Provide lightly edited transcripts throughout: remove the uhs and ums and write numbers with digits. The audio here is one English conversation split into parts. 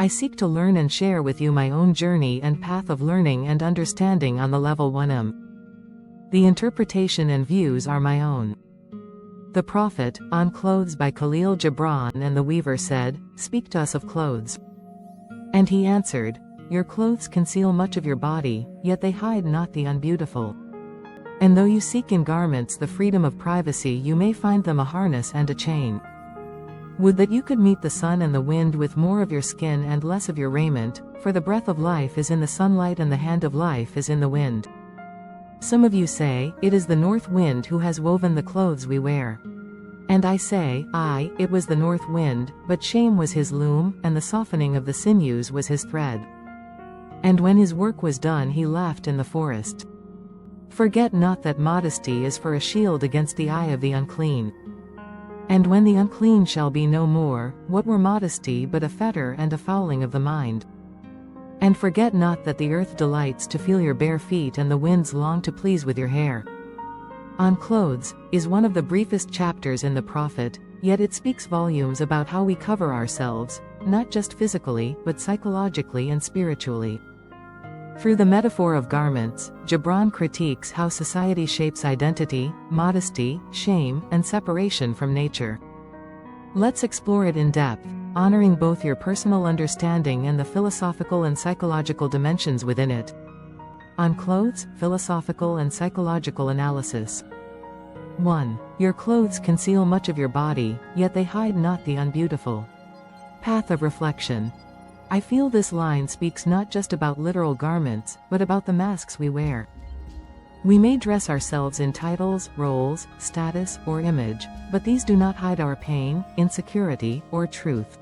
I seek to learn and share with you my own journey and path of learning and understanding on the level 1M. The interpretation and views are my own. The Prophet, on Clothes by Kahlil Gibran. And the weaver said, Speak to us of clothes. And he answered, Your clothes conceal much of your body, yet they hide not the unbeautiful. And though you seek in garments the freedom of privacy, you may find them a harness and a chain. Would that you could meet the sun and the wind with more of your skin and less of your raiment, for the breath of life is in the sunlight and the hand of life is in the wind. Some of you say, It is the north wind who has woven the clothes we wear. And I say, Aye, it was the north wind, but shame was his loom, and the softening of the sinews was his thread. And when his work was done he laughed in the forest. Forget not that modesty is for a shield against the eye of the unclean. And when the unclean shall be no more, what were modesty but a fetter and a fouling of the mind? And forget not that the earth delights to feel your bare feet and the winds long to please with your hair. On Clothes is one of the briefest chapters in the Prophet, yet it speaks volumes about how we cover ourselves, not just physically, but psychologically and spiritually. Through the metaphor of garments, Gibran critiques how society shapes identity, modesty, shame, and separation from nature. Let's explore it in depth, honoring both your personal understanding and the philosophical and psychological dimensions within it. On Clothes, Philosophical and Psychological Analysis. 1. Your clothes conceal much of your body, yet they hide not the unbeautiful. Path of reflection. I feel this line speaks not just about literal garments, but about the masks we wear. We may dress ourselves in titles, roles, status, or image, but these do not hide our pain, insecurity, or truth.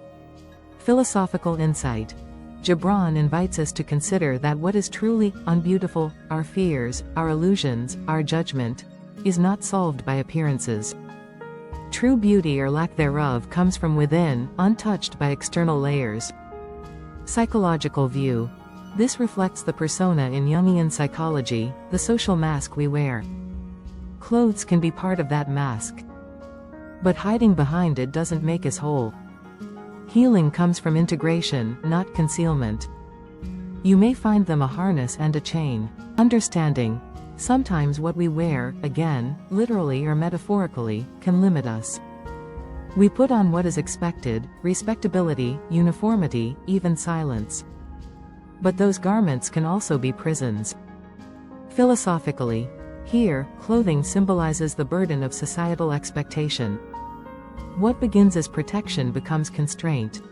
Philosophical insight. Gibran invites us to consider that what is truly unbeautiful, our fears, our illusions, our judgment, is not solved by appearances. True beauty or lack thereof comes from within, untouched by external layers. Psychological view. This reflects the persona in Jungian psychology, the social mask we wear. Clothes can be part of that mask. But hiding behind it doesn't make us whole. Healing comes from integration, not concealment. You may find them a harness and a chain. Understanding. Sometimes what we wear, again, literally or metaphorically, can limit us. We put on what is expected, respectability, uniformity, even silence. But those garments can also be prisons. Philosophically, here, clothing symbolizes the burden of societal expectation. What begins as protection becomes constraint.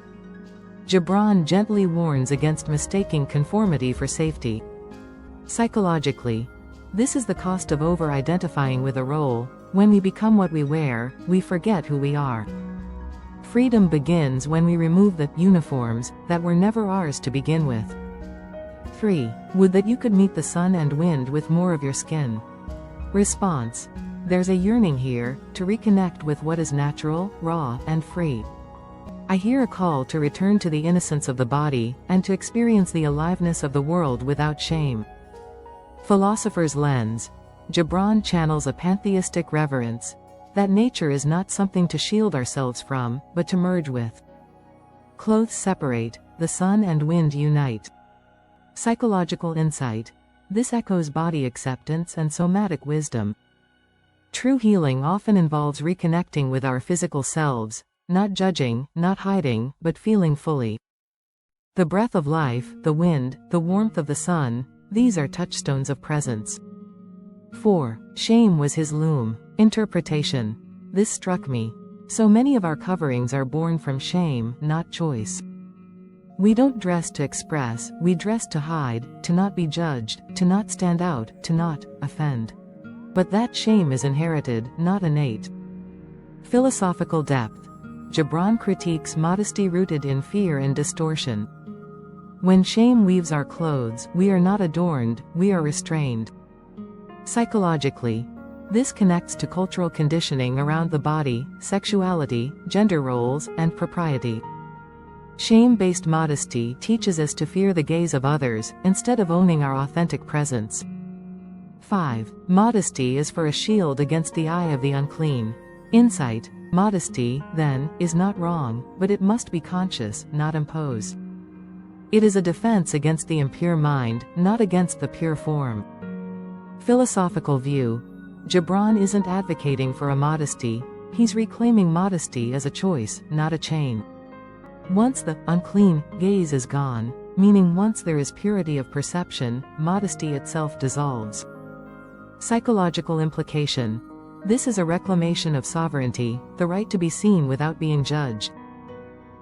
Gibran gently warns against mistaking conformity for safety. Psychologically, this is the cost of over-identifying with a role. When we become what we wear, we forget who we are. Freedom begins when we remove the uniforms that were never ours to begin with. 3. Would that you could meet the sun and wind with more of your skin. Response. There's a yearning here, to reconnect with what is natural, raw, and free. I hear a call to return to the innocence of the body, and to experience the aliveness of the world without shame. Philosopher's lens. Gibran channels a pantheistic reverence, that nature is not something to shield ourselves from, but to merge with. Clothes separate, the sun and wind unite. Psychological insight. This echoes body acceptance and somatic wisdom. True healing often involves reconnecting with our physical selves, not judging, not hiding, but feeling fully. The breath of life, the wind, the warmth of the sun, these are touchstones of presence. 4. Shame was his loom. Interpretation. This struck me. So many of our coverings are born from shame, not choice. We don't dress to express, we dress to hide, to not be judged, to not stand out, to not offend. But that shame is inherited, not innate. Philosophical depth. Gibran critiques modesty rooted in fear and distortion. When shame weaves our clothes, we are not adorned, we are restrained. Psychologically, this connects to cultural conditioning around the body, sexuality, gender roles, and propriety. Shame-based modesty teaches us to fear the gaze of others, instead of owning our authentic presence. 5. Modesty is for a shield against the eye of the unclean. Insight. Modesty, then, is not wrong, but it must be conscious, not imposed. It is a defense against the impure mind, not against the pure form. Philosophical view. Gibran isn't advocating for a modesty, he's reclaiming modesty as a choice, not a chain. Once the unclean gaze is gone, meaning once there is purity of perception, modesty itself dissolves. Psychological implication. This is a reclamation of sovereignty, the right to be seen without being judged.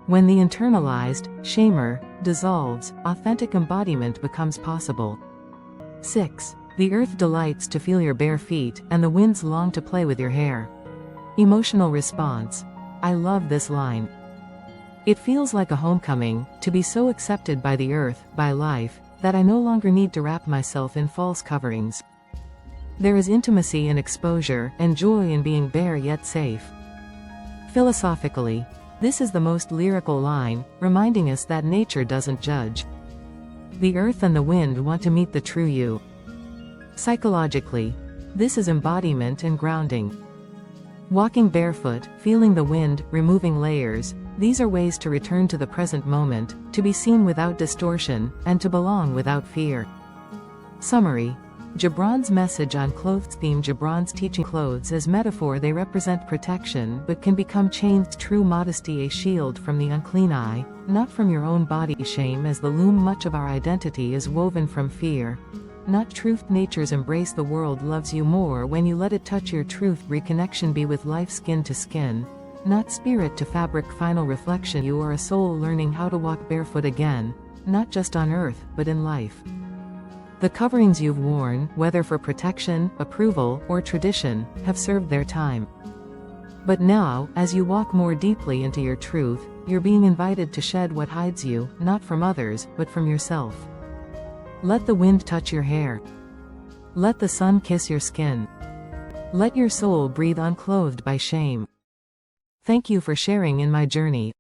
When the internalized shamer dissolves, authentic embodiment becomes possible. 6. The earth delights to feel your bare feet, and the winds long to play with your hair. Emotional response. I love this line. It feels like a homecoming, to be so accepted by the earth, by life, that I no longer need to wrap myself in false coverings. There is intimacy in exposure, and joy in being bare yet safe. Philosophically, this is the most lyrical line, reminding us that nature doesn't judge. The earth and the wind want to meet the true you. Psychologically, this is embodiment and grounding. Walking barefoot, feeling the wind, removing layers, these are ways to return to the present moment, to be seen without distortion, and to belong without fear. Summary. Gibran's message on clothes theme. Gibran's teaching clothes as metaphor. They represent protection but can become chains. True modesty, a shield from the unclean eye, not from your own body. Shame as the loom. Much of our identity is woven from fear, not truth. Nature's embrace. The world loves you more when you let it touch your truth. Reconnection. Be with life skin to skin, not spirit to fabric. Final reflection. You are a soul learning how to walk barefoot again, not just on earth, but in life. The coverings you've worn, whether for protection, approval, or tradition, have served their time. But now, as you walk more deeply into your truth, you're being invited to shed what hides you, not from others, but from yourself. Let the wind touch your hair. Let the sun kiss your skin. Let your soul breathe unclothed by shame. Thank you for sharing in my journey.